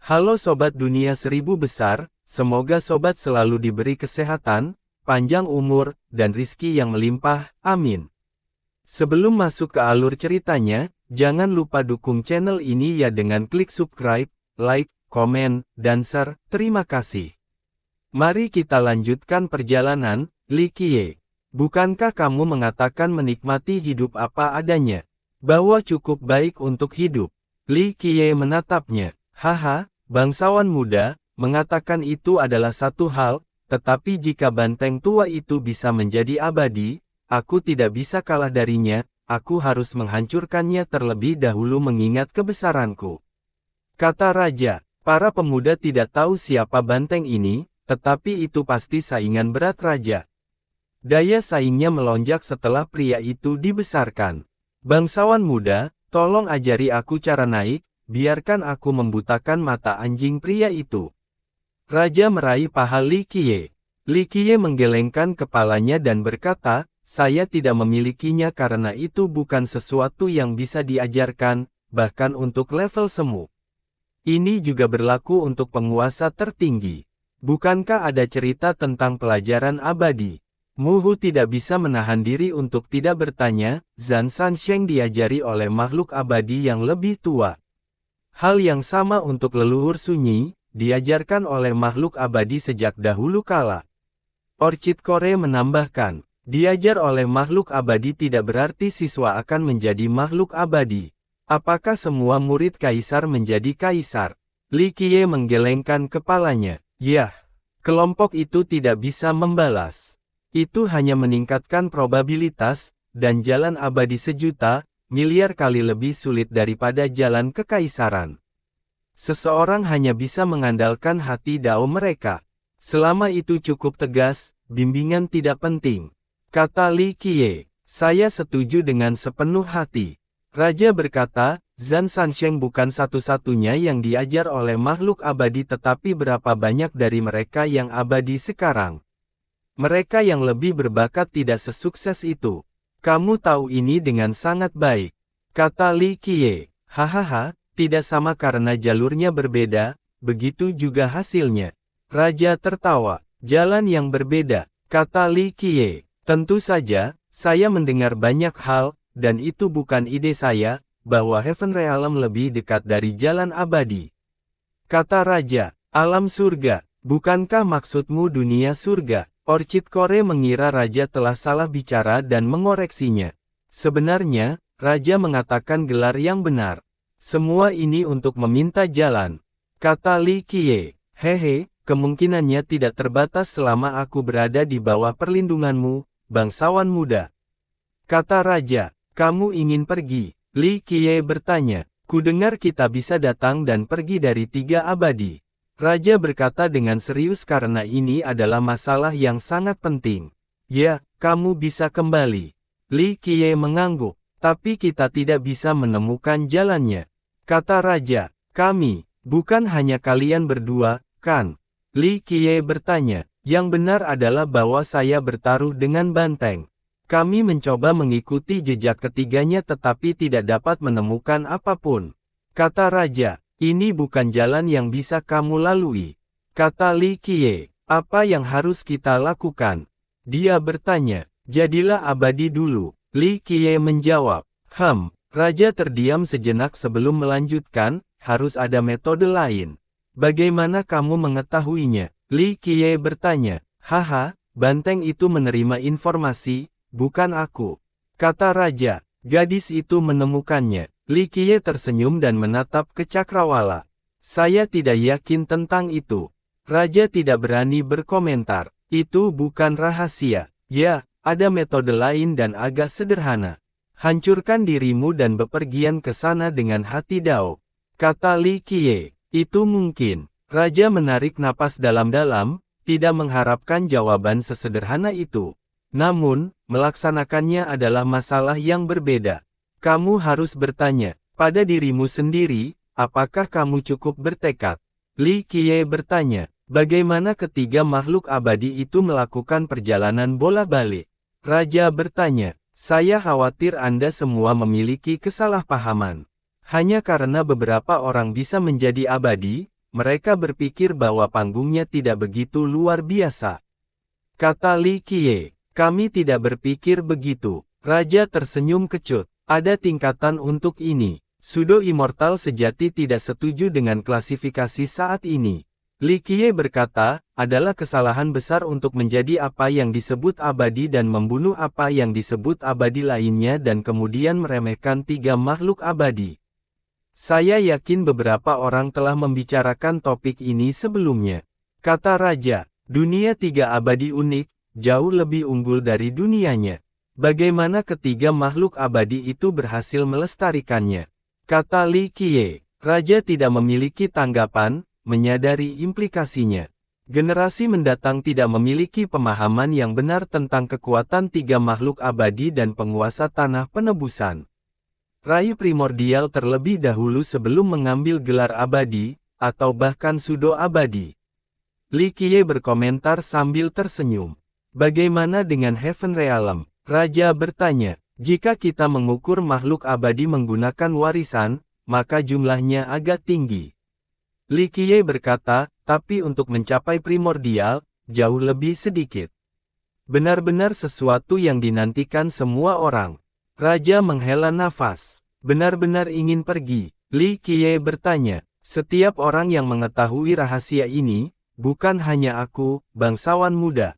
Halo Sobat Dunia Seribu Besar, semoga Sobat selalu diberi kesehatan, panjang umur, dan rizki yang melimpah, amin. Sebelum masuk ke alur ceritanya, jangan lupa dukung channel ini ya dengan klik subscribe, like, komen, dan share, terima kasih. Mari kita lanjutkan perjalanan, Li Qiye. Bukankah kamu mengatakan menikmati hidup apa adanya? Bahwa cukup baik untuk hidup. Li Qiye menatapnya. Haha, bangsawan muda, mengatakan itu adalah satu hal, tetapi jika banteng tua itu bisa menjadi abadi, aku tidak bisa kalah darinya, aku harus menghancurkannya terlebih dahulu mengingat kebesaranku. Kata raja, para pemuda tidak tahu siapa banteng ini, tetapi itu pasti saingan berat raja. Daya saingnya melonjak setelah pria itu dibesarkan. Bangsawan muda, tolong ajari aku cara naik, biarkan aku membutakan mata anjing pria itu. Raja meraih paha Li Qiye. Li Qiye menggelengkan kepalanya dan berkata, saya tidak memilikinya karena itu bukan sesuatu yang bisa diajarkan, bahkan untuk level semu. Ini juga berlaku untuk penguasa tertinggi. Bukankah ada cerita tentang pelajaran abadi? Mu Hu tidak bisa menahan diri untuk tidak bertanya, Zhan Sansheng diajari oleh makhluk abadi yang lebih tua. Hal yang sama untuk leluhur sunyi, diajarkan oleh makhluk abadi sejak dahulu kala. Orchid Core menambahkan, diajar oleh makhluk abadi tidak berarti siswa akan menjadi makhluk abadi. Apakah semua murid kaisar menjadi kaisar? Li Qiye menggelengkan kepalanya. Yah, kelompok itu tidak bisa membalas. Itu hanya meningkatkan probabilitas, dan jalan abadi sejuta, miliar kali lebih sulit daripada jalan kekaisaran. Seseorang hanya bisa mengandalkan hati dao mereka. Selama itu cukup tegas, bimbingan tidak penting. Kata Li Qiye, saya setuju dengan sepenuh hati. Raja berkata, Zhan Sansheng bukan satu-satunya yang diajar oleh makhluk abadi tetapi berapa banyak dari mereka yang abadi sekarang. Mereka yang lebih berbakat tidak sesukses itu. Kamu tahu ini dengan sangat baik. Kata Li Qiye. Hahaha, tidak sama karena jalurnya berbeda, begitu juga hasilnya. Raja tertawa. Jalan yang berbeda, kata Li Qiye. Tentu saja, saya mendengar banyak hal, dan itu bukan ide saya, bahwa Heaven Realm lebih dekat dari jalan abadi. Kata Raja, alam surga, bukankah maksudmu dunia surga? Orchid Core mengira Raja telah salah bicara dan mengoreksinya. Sebenarnya, Raja mengatakan gelar yang benar. Semua ini untuk meminta jalan. Kata Li Qiye, hehe, kemungkinannya tidak terbatas selama aku berada di bawah perlindunganmu, bangsawan muda. Kata Raja, kamu ingin pergi? Li Qiye bertanya, kudengar kita bisa datang dan pergi dari 3 abadi. Raja berkata dengan serius karena ini adalah masalah yang sangat penting. Ya, kamu bisa kembali. Li Qiye mengangguk, tapi kita tidak bisa menemukan jalannya. Kata Raja, kami, bukan hanya kalian berdua, kan? Li Qiye bertanya, yang benar adalah bahwa saya bertaruh dengan banteng. Kami mencoba mengikuti jejak ketiganya tetapi tidak dapat menemukan apapun. Kata Raja, ini bukan jalan yang bisa kamu lalui. Kata Li Qiye, apa yang harus kita lakukan? Dia bertanya, jadilah abadi dulu. Li Qiye menjawab, Raja terdiam sejenak sebelum melanjutkan, harus ada metode lain. Bagaimana kamu mengetahuinya? Li Qiye bertanya, haha, banteng itu menerima informasi, bukan aku. Kata Raja, gadis itu menemukannya. Li Qiye tersenyum dan menatap ke cakrawala. Saya tidak yakin tentang itu. Raja tidak berani berkomentar. Itu bukan rahasia. Ya, ada metode lain dan agak sederhana. Hancurkan dirimu dan bepergian ke sana dengan hati dao. Kata Li Qiye, itu mungkin. Raja menarik napas dalam-dalam, tidak mengharapkan jawaban sesederhana itu. Namun, melaksanakannya adalah masalah yang berbeda. Kamu harus bertanya, pada dirimu sendiri, apakah kamu cukup bertekad? Li Qiye bertanya, bagaimana ketiga makhluk abadi itu melakukan perjalanan bola-balik? Raja bertanya, saya khawatir Anda semua memiliki kesalahpahaman. Hanya karena beberapa orang bisa menjadi abadi, mereka berpikir bahwa panggungnya tidak begitu luar biasa. Kata Li Qiye, kami tidak berpikir begitu. Raja tersenyum kecut. Ada tingkatan untuk ini. Pseudo immortal sejati tidak setuju dengan klasifikasi saat ini. Li Qiye berkata, adalah kesalahan besar untuk menjadi apa yang disebut abadi dan membunuh apa yang disebut abadi lainnya dan kemudian meremehkan 3 makhluk abadi. Saya yakin beberapa orang telah membicarakan topik ini sebelumnya. Kata Raja, dunia 3 abadi unik, jauh lebih unggul dari dunianya. Bagaimana ketiga makhluk abadi itu berhasil melestarikannya? Kata Li Qiye, Raja tidak memiliki tanggapan, menyadari implikasinya. Generasi mendatang tidak memiliki pemahaman yang benar tentang kekuatan 3 makhluk abadi dan penguasa tanah penebusan. Rai primordial terlebih dahulu sebelum mengambil gelar abadi, atau bahkan pseudo abadi. Li Qiye berkomentar sambil tersenyum. Bagaimana dengan Heaven Realm? Raja bertanya, jika kita mengukur makhluk abadi menggunakan warisan, maka jumlahnya agak tinggi. Li Qiye berkata, tapi untuk mencapai primordial, jauh lebih sedikit. Benar-benar sesuatu yang dinantikan semua orang. Raja menghela nafas. Benar-benar ingin pergi. Li Qiye bertanya, setiap orang yang mengetahui rahasia ini, bukan hanya aku, bangsawan muda.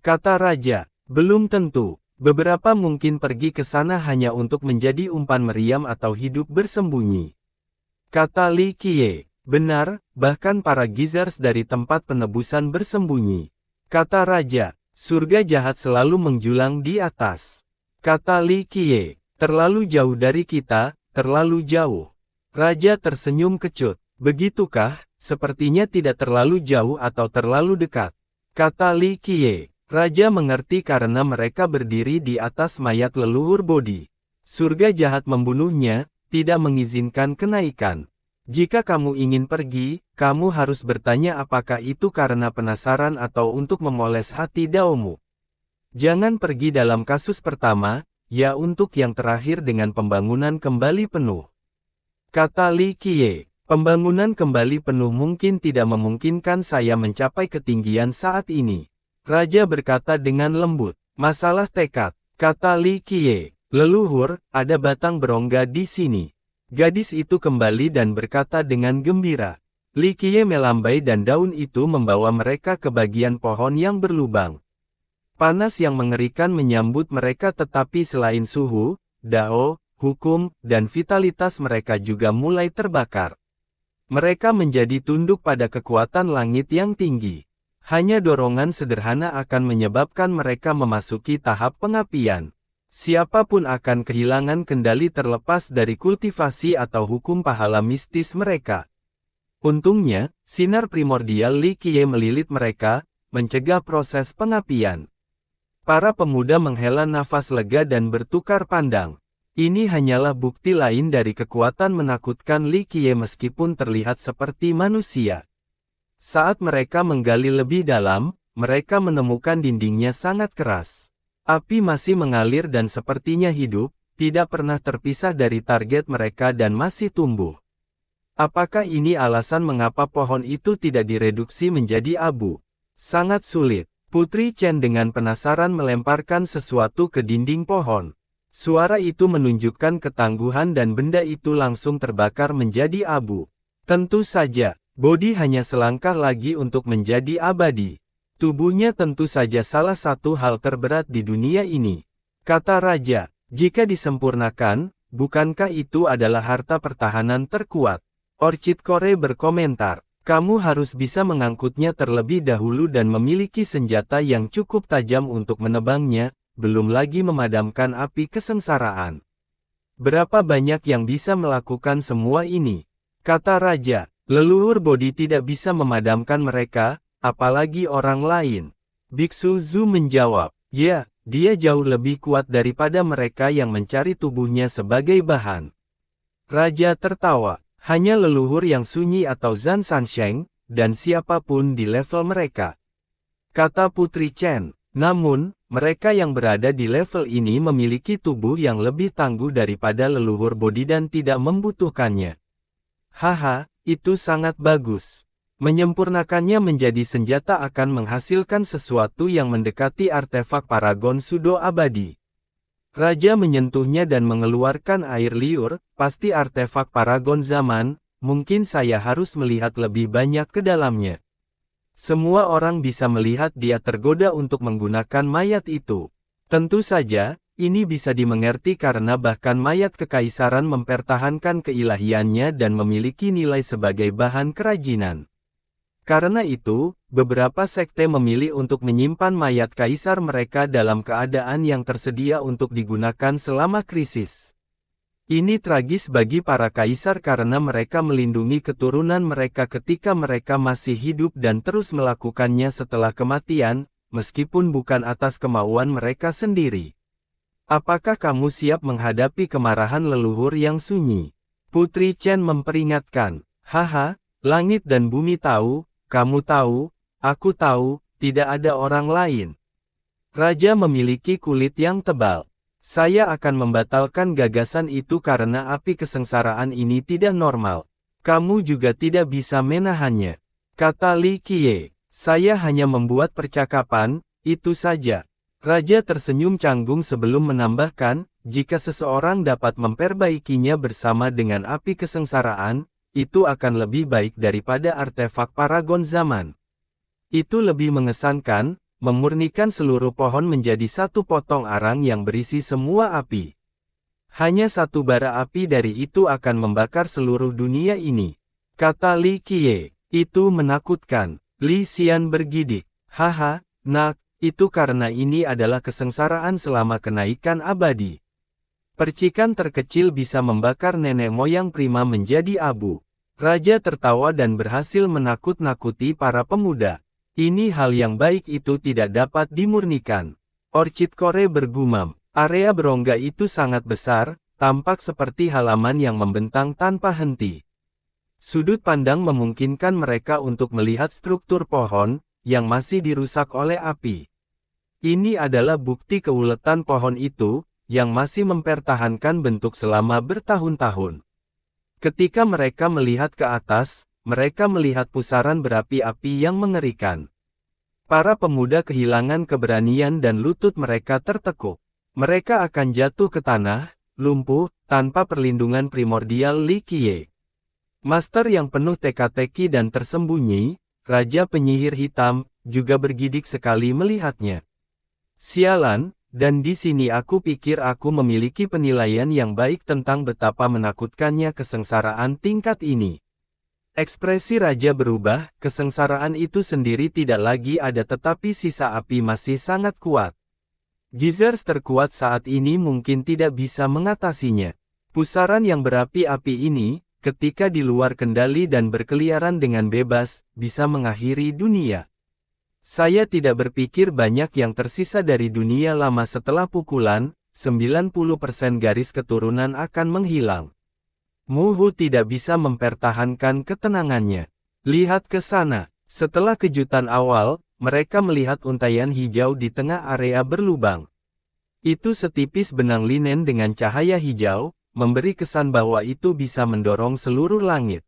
Kata Raja, belum tentu. Beberapa mungkin pergi ke sana hanya untuk menjadi umpan meriam atau hidup bersembunyi. Kata Li Qiye, benar, bahkan para Gizzards dari tempat penebusan bersembunyi. Kata Raja, surga jahat selalu menjulang di atas. Kata Li Qiye, terlalu jauh dari kita, terlalu jauh. Raja tersenyum kecut. Begitukah? Sepertinya tidak terlalu jauh atau terlalu dekat. Kata Li Qiye. Raja mengerti karena mereka berdiri di atas mayat leluhur Bodhi. Surga jahat membunuhnya, tidak mengizinkan kenaikan. Jika kamu ingin pergi, kamu harus bertanya apakah itu karena penasaran atau untuk memoles hati Daomu. Jangan pergi dalam kasus pertama, ya untuk yang terakhir dengan pembangunan kembali penuh. Kata Li Qiye, pembangunan kembali penuh mungkin tidak memungkinkan saya mencapai ketinggian saat ini. Raja berkata dengan lembut, masalah tekad. Kata Li Qiye, leluhur, ada batang berongga di sini. Gadis itu kembali dan berkata dengan gembira. Li Qiye melambai dan daun itu membawa mereka ke bagian pohon yang berlubang. Panas yang mengerikan menyambut mereka tetapi selain suhu, dao, hukum, dan vitalitas mereka juga mulai terbakar. Mereka menjadi tunduk pada kekuatan langit yang tinggi. Hanya dorongan sederhana akan menyebabkan mereka memasuki tahap pengapian. Siapapun akan kehilangan kendali terlepas dari kultivasi atau hukum pahala mistis mereka. Untungnya, sinar primordial Li Qiye melilit mereka, mencegah proses pengapian. Para pemuda menghela nafas lega dan bertukar pandang. Ini hanyalah bukti lain dari kekuatan menakutkan Li Qiye meskipun terlihat seperti manusia. Saat mereka menggali lebih dalam, mereka menemukan dindingnya sangat keras. Api masih mengalir dan sepertinya hidup, tidak pernah terpisah dari target mereka dan masih tumbuh. Apakah ini alasan mengapa pohon itu tidak direduksi menjadi abu? Sangat sulit. Putri Chen dengan penasaran melemparkan sesuatu ke dinding pohon. Suara itu menunjukkan ketangguhan dan benda itu langsung terbakar menjadi abu. Tentu saja. Bodhi hanya selangkah lagi untuk menjadi abadi. Tubuhnya tentu saja salah satu hal terberat di dunia ini. Kata Raja, jika disempurnakan, bukankah itu adalah harta pertahanan terkuat? Orchid Core berkomentar, kamu harus bisa mengangkutnya terlebih dahulu dan memiliki senjata yang cukup tajam untuk menebangnya, belum lagi memadamkan api kesengsaraan. Berapa banyak yang bisa melakukan semua ini? Kata Raja. Leluhur Bodhi tidak bisa memadamkan mereka, apalagi orang lain. Biksu Zhu menjawab, ya, dia jauh lebih kuat daripada mereka yang mencari tubuhnya sebagai bahan. Raja tertawa, hanya leluhur yang sunyi atau Zhan Sansheng, dan siapapun di level mereka. Kata Putri Chen, namun, mereka yang berada di level ini memiliki tubuh yang lebih tangguh daripada leluhur Bodhi dan tidak membutuhkannya. Haha. Itu sangat bagus. Menyempurnakannya menjadi senjata akan menghasilkan sesuatu yang mendekati artefak Paragon Sudo abadi. Raja menyentuhnya dan mengeluarkan air liur, pasti artefak Paragon zaman, mungkin saya harus melihat lebih banyak ke dalamnya. Semua orang bisa melihat dia tergoda untuk menggunakan mayat itu. Tentu saja, ini bisa dimengerti karena bahkan mayat kekaisaran mempertahankan keilahiannya dan memiliki nilai sebagai bahan kerajinan. Karena itu, beberapa sekte memilih untuk menyimpan mayat kaisar mereka dalam keadaan yang tersedia untuk digunakan selama krisis. Ini tragis bagi para kaisar karena mereka melindungi keturunan mereka ketika mereka masih hidup dan terus melakukannya setelah kematian, meskipun bukan atas kemauan mereka sendiri. Apakah kamu siap menghadapi kemarahan leluhur yang sunyi? Putri Chen memperingatkan. Haha, langit dan bumi tahu, kamu tahu, aku tahu, tidak ada orang lain. Raja memiliki kulit yang tebal. Saya akan membatalkan gagasan itu karena api kesengsaraan ini tidak normal. Kamu juga tidak bisa menahannya. Kata Li Qiye. Saya hanya membuat percakapan, itu saja. Raja tersenyum canggung sebelum menambahkan, jika seseorang dapat memperbaikinya bersama dengan api kesengsaraan, itu akan lebih baik daripada artefak Paragon zaman. Itu lebih mengesankan, memurnikan seluruh pohon menjadi satu potong arang yang berisi semua api. Hanya satu bara api dari itu akan membakar seluruh dunia ini. Kata Li Qiye. Itu menakutkan. Li Xian bergidik. Haha, nak, itu karena ini adalah kesengsaraan selama kenaikan abadi. Percikan terkecil bisa membakar nenek moyang prima menjadi abu. Raja tertawa dan berhasil menakut-nakuti para pemuda. Ini hal yang baik itu tidak dapat dimurnikan. Orchid Kore bergumam. Area berongga itu sangat besar, tampak seperti halaman yang membentang tanpa henti. Sudut pandang memungkinkan mereka untuk melihat struktur pohon, yang masih dirusak oleh api. Ini adalah bukti keuletan pohon itu, yang masih mempertahankan bentuk selama bertahun-tahun. Ketika mereka melihat ke atas, mereka melihat pusaran berapi-api yang mengerikan. Para pemuda kehilangan keberanian dan lutut mereka tertekuk. Mereka akan jatuh ke tanah, lumpuh, tanpa perlindungan primordial Li Qiye. Master yang penuh teka-teki dan tersembunyi, Raja Penyihir Hitam, juga bergidik sekali melihatnya. Sialan, dan di sini aku pikir aku memiliki penilaian yang baik tentang betapa menakutkannya kesengsaraan tingkat ini. Ekspresi Raja berubah, kesengsaraan itu sendiri tidak lagi ada tetapi sisa api masih sangat kuat. Geysers terkuat saat ini mungkin tidak bisa mengatasinya. Pusaran yang berapi-api ini, ketika di luar kendali dan berkeliaran dengan bebas, bisa mengakhiri dunia. Saya tidak berpikir banyak yang tersisa dari dunia lama setelah pukulan, 90% garis keturunan akan menghilang. Muhu tidak bisa mempertahankan ketenangannya. Lihat ke sana. Setelah kejutan awal, mereka melihat untaian hijau di tengah area berlubang. Itu setipis benang linen dengan cahaya hijau, memberi kesan bahwa itu bisa mendorong seluruh langit.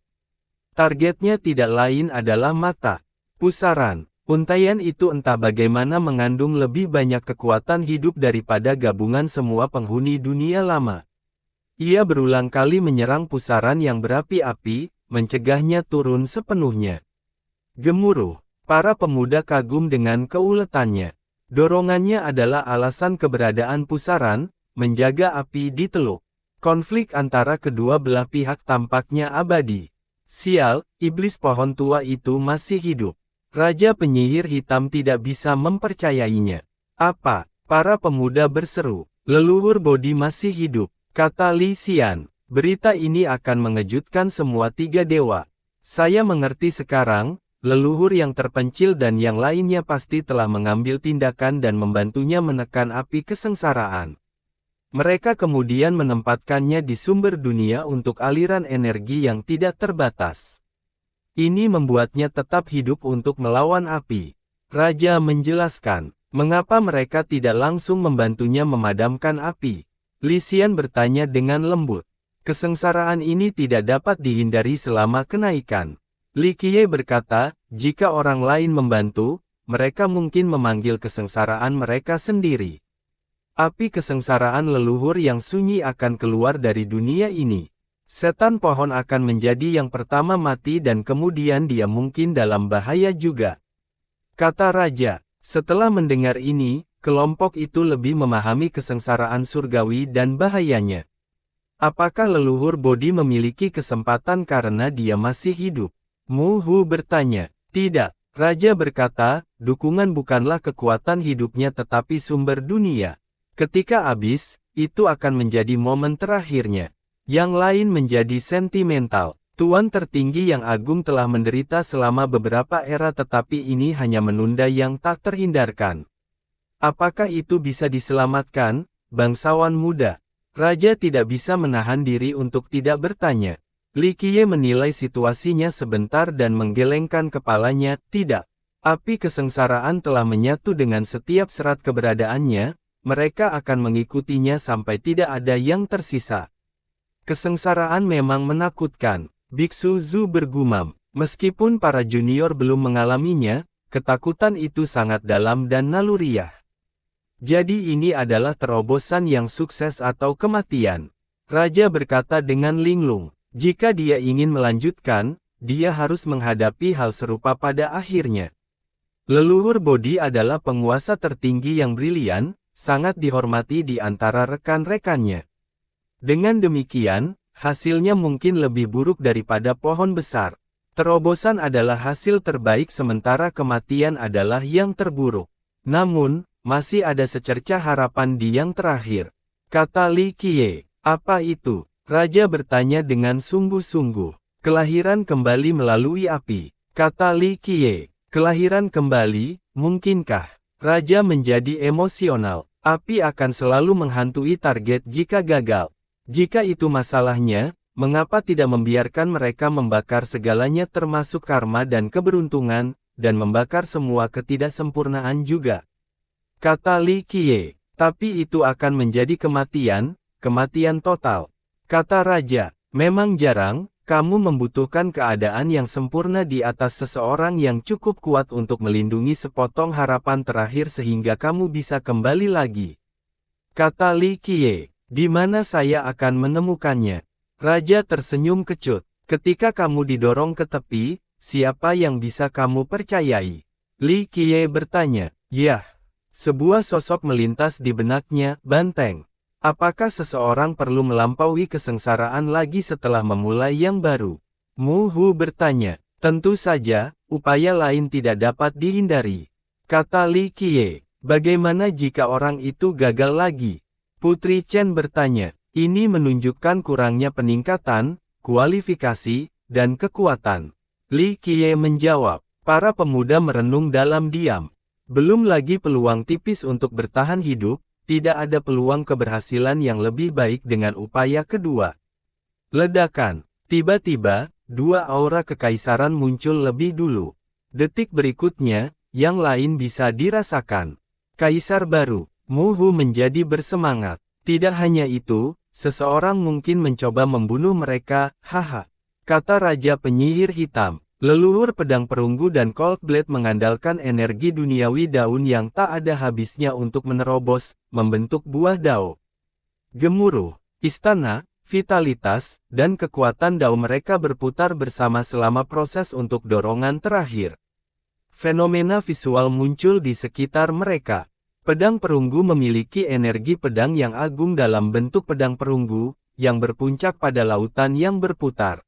Targetnya tidak lain adalah mata. Pusaran. Untaian itu entah bagaimana mengandung lebih banyak kekuatan hidup daripada gabungan semua penghuni dunia lama. Ia berulang kali menyerang pusaran yang berapi-api, mencegahnya turun sepenuhnya. Gemuruh. Para pemuda kagum dengan keuletannya. Dorongannya adalah alasan keberadaan pusaran, menjaga api di teluk. Konflik antara kedua belah pihak tampaknya abadi. Sial, iblis pohon tua itu masih hidup. Raja Penyihir Hitam tidak bisa mempercayainya. Apa? Para pemuda berseru. Leluhur Bodhi masih hidup. Kata Li Xian, berita ini akan mengejutkan semua tiga dewa. Saya mengerti sekarang, leluhur yang terpencil dan yang lainnya pasti telah mengambil tindakan dan membantunya menekan api kesengsaraan. Mereka kemudian menempatkannya di sumber dunia untuk aliran energi yang tidak terbatas. Ini membuatnya tetap hidup untuk melawan api. Raja menjelaskan, mengapa mereka tidak langsung membantunya memadamkan api. Li Xian bertanya dengan lembut. Kesengsaraan ini tidak dapat dihindari selama kenaikan. Li Qiye berkata, jika orang lain membantu, mereka mungkin memanggil kesengsaraan mereka sendiri. Api kesengsaraan leluhur yang sunyi akan keluar dari dunia ini. Setan pohon akan menjadi yang pertama mati dan kemudian dia mungkin dalam bahaya juga. Kata raja, setelah mendengar ini, kelompok itu lebih memahami kesengsaraan surgawi dan bahayanya. Apakah leluhur Bodhi memiliki kesempatan karena dia masih hidup? Mu Hu bertanya. Tidak, raja berkata, dukungan bukanlah kekuatan hidupnya tetapi sumber dunia. Ketika habis, itu akan menjadi momen terakhirnya. Yang lain menjadi sentimental. Tuan tertinggi yang agung telah menderita selama beberapa era tetapi ini hanya menunda yang tak terhindarkan. Apakah itu bisa diselamatkan, bangsawan muda? Raja tidak bisa menahan diri untuk tidak bertanya. Li Qiye menilai situasinya sebentar dan menggelengkan kepalanya, tidak. Api kesengsaraan telah menyatu dengan setiap serat keberadaannya, mereka akan mengikutinya sampai tidak ada yang tersisa. Kesengsaraan memang menakutkan, Biksu Zhu bergumam. Meskipun para junior belum mengalaminya, ketakutan itu sangat dalam dan naluriah. Jadi ini adalah terobosan yang sukses atau kematian. Raja berkata dengan linglung, jika dia ingin melanjutkan, dia harus menghadapi hal serupa pada akhirnya. Leluhur Bodhi adalah penguasa tertinggi yang brilian, sangat dihormati di antara rekan-rekannya. Dengan demikian, hasilnya mungkin lebih buruk daripada pohon besar. Terobosan adalah hasil terbaik sementara kematian adalah yang terburuk. Namun, masih ada secercah harapan di yang terakhir. Kata Li Qiye. Apa itu? Raja bertanya dengan sungguh-sungguh. Kelahiran kembali melalui api. Kata Li Qiye. Kelahiran kembali, mungkinkah? Raja menjadi emosional. Api akan selalu menghantui target jika gagal. Jika itu masalahnya, mengapa tidak membiarkan mereka membakar segalanya termasuk karma dan keberuntungan, dan membakar semua ketidaksempurnaan juga? Kata Li Qiye, tapi itu akan menjadi kematian total. Kata raja, memang jarang, kamu membutuhkan keadaan yang sempurna di atas seseorang yang cukup kuat untuk melindungi sepotong harapan terakhir sehingga kamu bisa kembali lagi. Kata Li Qiye, di mana saya akan menemukannya? Raja tersenyum kecut, ketika kamu didorong ke tepi, siapa yang bisa kamu percayai? Li Qiye bertanya, yah. Sebuah sosok melintas di benaknya, banteng. Apakah seseorang perlu melampaui kesengsaraan lagi setelah memulai yang baru? Mu Hu bertanya. Tentu saja, upaya lain tidak dapat dihindari. Kata Li Qiye. Bagaimana jika orang itu gagal lagi? Putri Chen bertanya. Ini menunjukkan kurangnya peningkatan, kualifikasi, dan kekuatan. Li Qiye menjawab. Para pemuda merenung dalam diam. Belum lagi peluang tipis untuk bertahan hidup, tidak ada peluang keberhasilan yang lebih baik dengan upaya kedua. Ledakan. Tiba-tiba, dua aura kekaisaran muncul lebih dulu. Detik berikutnya, yang lain bisa dirasakan. Kaisar baru, Mu Hu menjadi bersemangat. Tidak hanya itu, seseorang mungkin mencoba membunuh mereka, haha. Kata Raja Penyihir Hitam. Leluhur pedang perunggu dan Cold Blade mengandalkan energi duniawi daun yang tak ada habisnya untuk menerobos, membentuk buah dao. Gemuruh, istana, vitalitas, dan kekuatan dao mereka berputar bersama selama proses untuk dorongan terakhir. Fenomena visual muncul di sekitar mereka. Pedang perunggu memiliki energi pedang yang agung dalam bentuk pedang perunggu, yang berpuncak pada lautan yang berputar.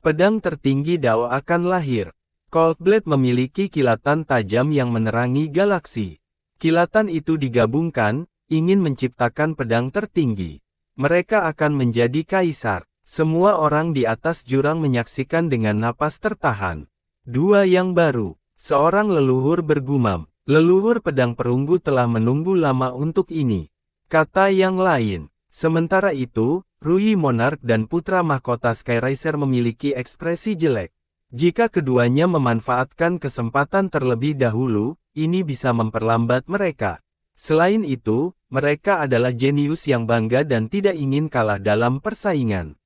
Pedang tertinggi Dao akan lahir. Cold Blade memiliki kilatan tajam yang menerangi galaksi. Kilatan itu digabungkan, ingin menciptakan pedang tertinggi. Mereka akan menjadi kaisar. Semua orang di atas jurang menyaksikan dengan napas tertahan. Dua yang baru. Seorang leluhur bergumam. Leluhur pedang perunggu telah menunggu lama untuk ini. Kata yang lain. Sementara itu, Rui Monarch dan putra mahkota Skyriser memiliki ekspresi jelek. Jika keduanya memanfaatkan kesempatan terlebih dahulu, ini bisa memperlambat mereka. Selain itu, mereka adalah jenius yang bangga dan tidak ingin kalah dalam persaingan.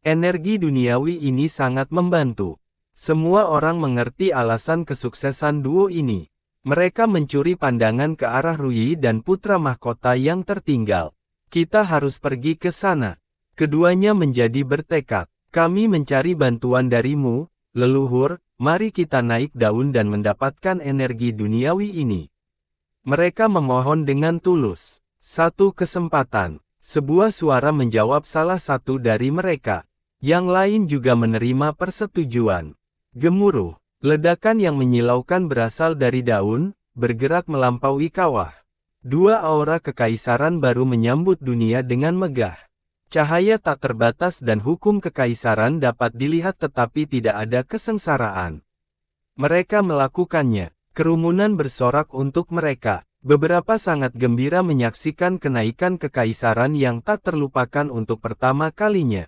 Energi duniawi ini sangat membantu. Semua orang mengerti alasan kesuksesan duo ini. Mereka mencuri pandangan ke arah Rui dan putra mahkota yang tertinggal. Kita harus pergi ke sana. Keduanya menjadi bertekad. Kami mencari bantuan darimu, leluhur, mari kita naik daun dan mendapatkan energi duniawi ini. Mereka memohon dengan tulus. Satu kesempatan. Sebuah suara menjawab salah satu dari mereka. Yang lain juga menerima persetujuan. Gemuruh. Ledakan yang menyilaukan berasal dari daun, bergerak melampaui kawah. Dua aura kekaisaran baru menyambut dunia dengan megah. Cahaya tak terbatas dan hukum kekaisaran dapat dilihat tetapi tidak ada kesengsaraan. Mereka melakukannya. Kerumunan bersorak untuk mereka. Beberapa sangat gembira menyaksikan kenaikan kekaisaran yang tak terlupakan untuk pertama kalinya.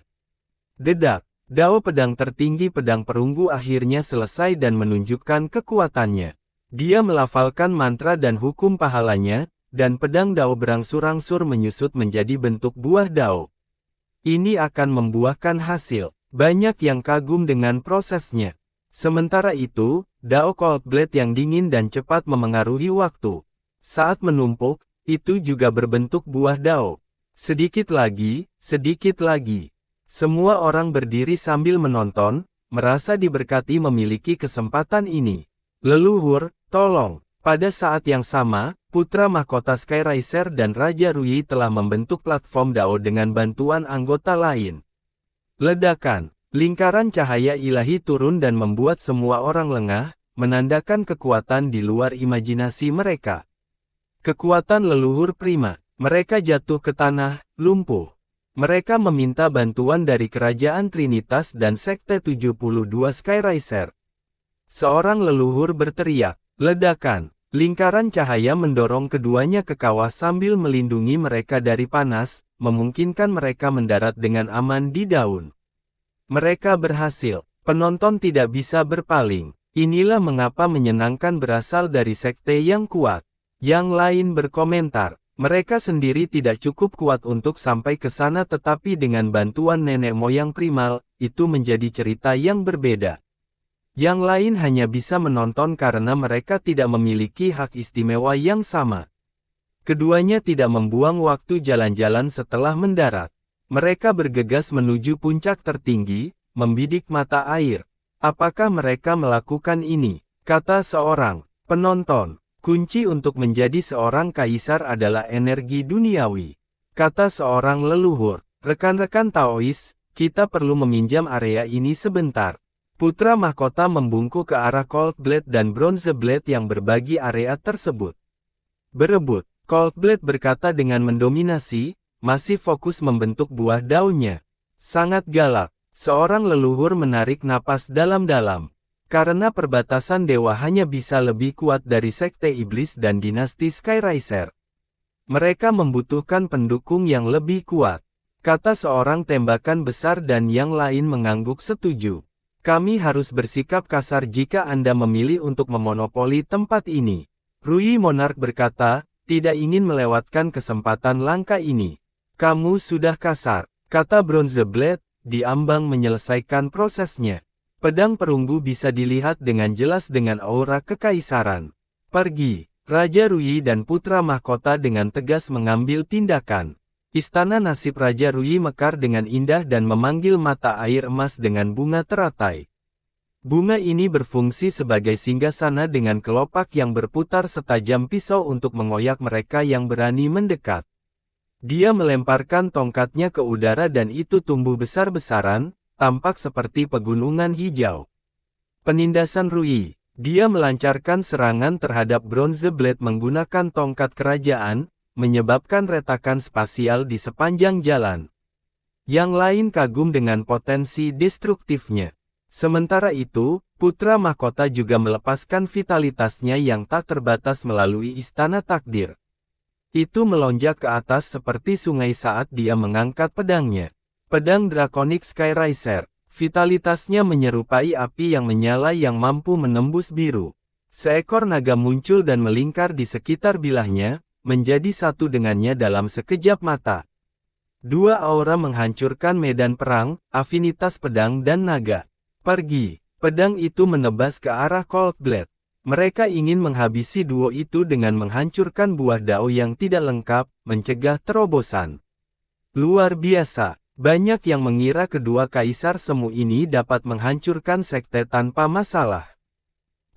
Dedak. Dao pedang tertinggi pedang perunggu akhirnya selesai dan menunjukkan kekuatannya. Dia melafalkan mantra dan hukum pahalanya, dan pedang Dao berangsur-angsur menyusut menjadi bentuk buah Dao. Ini akan membuahkan hasil. Banyak yang kagum dengan prosesnya. Sementara itu, Dao Cold Blade yang dingin dan cepat memengaruhi waktu. Saat menumpuk, itu juga berbentuk buah Dao. Sedikit lagi, sedikit lagi. Semua orang berdiri sambil menonton, merasa diberkati memiliki kesempatan ini. Leluhur, tolong. Pada saat yang sama, putra mahkota Skyriser dan Raja Rui telah membentuk platform Dao dengan bantuan anggota lain. Ledakan. Lingkaran cahaya ilahi turun dan membuat semua orang lengah, menandakan kekuatan di luar imajinasi mereka. Kekuatan leluhur prima. Mereka jatuh ke tanah, lumpuh. Mereka meminta bantuan dari Kerajaan Trinitas dan Sekte 72 Skyriser. Seorang leluhur berteriak, ledakan. Lingkaran cahaya mendorong keduanya ke kawah sambil melindungi mereka dari panas, memungkinkan mereka mendarat dengan aman di daun. Mereka berhasil. Penonton tidak bisa berpaling. Inilah mengapa menyenangkan berasal dari sekte yang kuat. Yang lain berkomentar. Mereka sendiri tidak cukup kuat untuk sampai ke sana tetapi dengan bantuan nenek moyang primal, itu menjadi cerita yang berbeda. Yang lain hanya bisa menonton karena mereka tidak memiliki hak istimewa yang sama. Keduanya tidak membuang waktu jalan-jalan setelah mendarat. Mereka bergegas menuju puncak tertinggi, membidik mata air. Apakah mereka melakukan ini? Kata seorang penonton. Kunci untuk menjadi seorang kaisar adalah energi duniawi. Kata seorang leluhur, rekan-rekan Taois, kita perlu meminjam area ini sebentar. Putra mahkota membungkuk ke arah Cold Blade dan Bronze Blade yang berbagi area tersebut. Berebut, Cold Blade berkata dengan mendominasi, masih fokus membentuk buah daunnya. Sangat galak, seorang leluhur menarik napas dalam-dalam. Karena perbatasan dewa hanya bisa lebih kuat dari sekte iblis dan dinasti Skyriser. Mereka membutuhkan pendukung yang lebih kuat. Kata seorang tembakan besar dan yang lain mengangguk setuju. Kami harus bersikap kasar jika Anda memilih untuk memonopoli tempat ini. Rui Monarch berkata, tidak ingin melewatkan kesempatan langka ini. Kamu sudah kasar, kata Bronze Blade, diambang menyelesaikan prosesnya. Pedang perunggu bisa dilihat dengan jelas dengan aura kekaisaran. Pergi. Raja Rui dan putra mahkota dengan tegas mengambil tindakan. Istana nasib Raja Rui mekar dengan indah dan memanggil mata air emas dengan bunga teratai. Bunga ini berfungsi sebagai singgasana dengan kelopak yang berputar setajam pisau untuk mengoyak mereka yang berani mendekat. Dia melemparkan tongkatnya ke udara dan itu tumbuh besar-besaran, tampak seperti pegunungan hijau. Penindasan Rui. Dia melancarkan serangan terhadap Bronze Blade menggunakan tongkat kerajaan, menyebabkan retakan spasial di sepanjang jalan. Yang lain kagum dengan potensi destruktifnya. Sementara itu, putra mahkota juga melepaskan vitalitasnya yang tak terbatas melalui istana takdir. Itu melonjak ke atas seperti sungai saat dia mengangkat pedangnya. Pedang Draconic Skyriser, vitalitasnya menyerupai api yang menyala yang mampu menembus biru. Seekor naga muncul dan melingkar di sekitar bilahnya, menjadi satu dengannya dalam sekejap mata. Dua aura menghancurkan medan perang, afinitas pedang dan naga. Pergi. Pedang itu menebas ke arah Cold Blade. Mereka ingin menghabisi duo itu dengan menghancurkan buah dao yang tidak lengkap, mencegah terobosan. Luar biasa. Banyak yang mengira kedua kaisar semu ini dapat menghancurkan sekte tanpa masalah.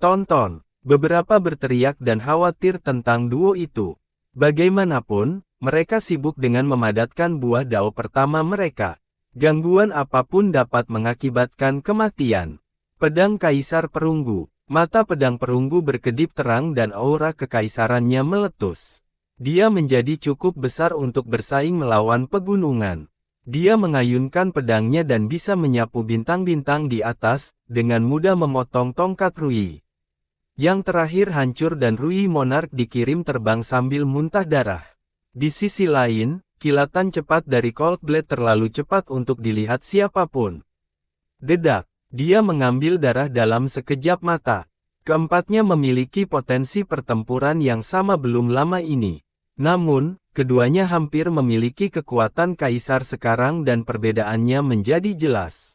Tonton. Beberapa berteriak dan khawatir tentang duo itu. Bagaimanapun, mereka sibuk dengan memadatkan buah dao pertama mereka. Gangguan apapun dapat mengakibatkan kematian. Pedang Kaisar Perunggu. Mata pedang perunggu berkedip terang dan aura kekaisarannya meletus. Dia menjadi cukup besar untuk bersaing melawan pegunungan. Dia mengayunkan pedangnya dan bisa menyapu bintang-bintang di atas, dengan mudah memotong tongkat Rui. Yang terakhir hancur dan Rui Monarch dikirim terbang sambil muntah darah. Di sisi lain, kilatan cepat dari Cold Blade terlalu cepat untuk dilihat siapapun. Dedak. Dia mengambil darah dalam sekejap mata. Keempatnya memiliki potensi pertempuran yang sama belum lama ini. Namun, keduanya hampir memiliki kekuatan kaisar sekarang dan perbedaannya menjadi jelas.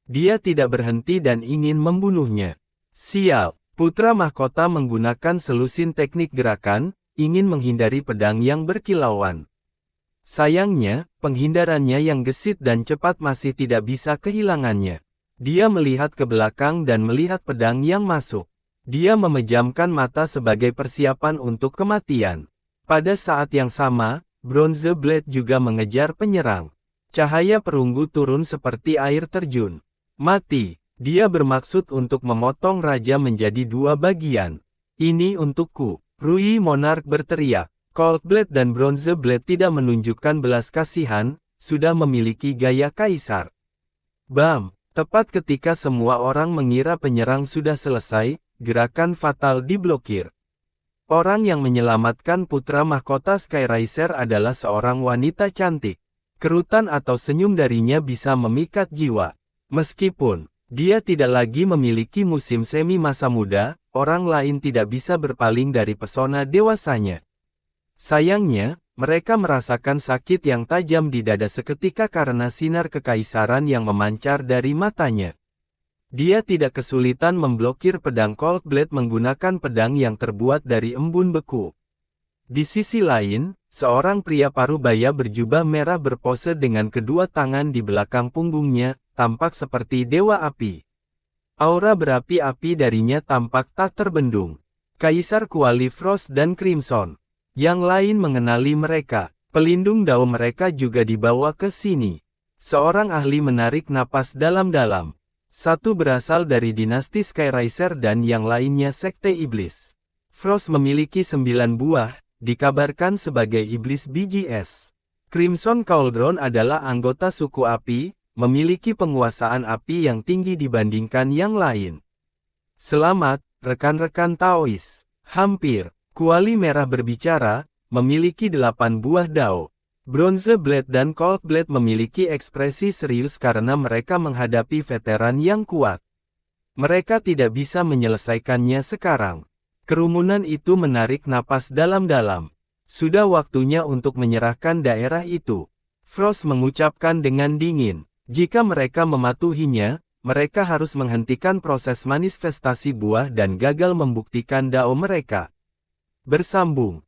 Dia tidak berhenti dan ingin membunuhnya. Sial, putra mahkota menggunakan selusin teknik gerakan, ingin menghindari pedang yang berkilauan. Sayangnya, penghindarannya yang gesit dan cepat masih tidak bisa kehilangannya. Dia melihat ke belakang dan melihat pedang yang masuk. Dia memejamkan mata sebagai persiapan untuk kematian. Pada saat yang sama, Bronze Blade juga mengejar penyerang. Cahaya perunggu turun seperti air terjun. Mati. Dia bermaksud untuk memotong raja menjadi dua bagian. Ini untukku. Rui Monarch berteriak. Cold Blade dan Bronze Blade tidak menunjukkan belas kasihan, sudah memiliki gaya kaisar. Bam! Tepat ketika semua orang mengira penyerang sudah selesai, gerakan fatal diblokir. Orang yang menyelamatkan putra mahkota Skyriser adalah seorang wanita cantik. Kerutan atau senyum darinya bisa memikat jiwa. Meskipun dia tidak lagi memiliki musim semi masa muda, orang lain tidak bisa berpaling dari pesona dewasanya. Sayangnya, mereka merasakan sakit yang tajam di dada seketika karena sinar kekaisaran yang memancar dari matanya. Dia tidak kesulitan memblokir pedang Cold Blade menggunakan pedang yang terbuat dari embun beku. Di sisi lain, seorang pria parubaya berjubah merah berpose dengan kedua tangan di belakang punggungnya, tampak seperti dewa api. Aura berapi-api darinya tampak tak terbendung. Kaisar Kuali Frost dan Crimson. Yang lain mengenali mereka, pelindung dao mereka juga dibawa ke sini. Seorang ahli menarik napas dalam-dalam. Satu berasal dari dinasti Skyriser dan yang lainnya Sekte Iblis. Frost memiliki 9 buah, dikabarkan sebagai Iblis BGS. Crimson Cauldron adalah anggota suku api, memiliki penguasaan api yang tinggi dibandingkan yang lain. Selamat, rekan-rekan Taois. Hampir. Kuali Merah berbicara, memiliki 8 buah dao. Bronze Blade dan Cold Blade memiliki ekspresi serius karena mereka menghadapi veteran yang kuat. Mereka tidak bisa menyelesaikannya sekarang. Kerumunan itu menarik napas dalam-dalam. Sudah waktunya untuk menyerahkan daerah itu. Frost mengucapkan dengan dingin. Jika mereka mematuhinya, mereka harus menghentikan proses manifestasi buah dan gagal membuktikan dao mereka. Bersambung.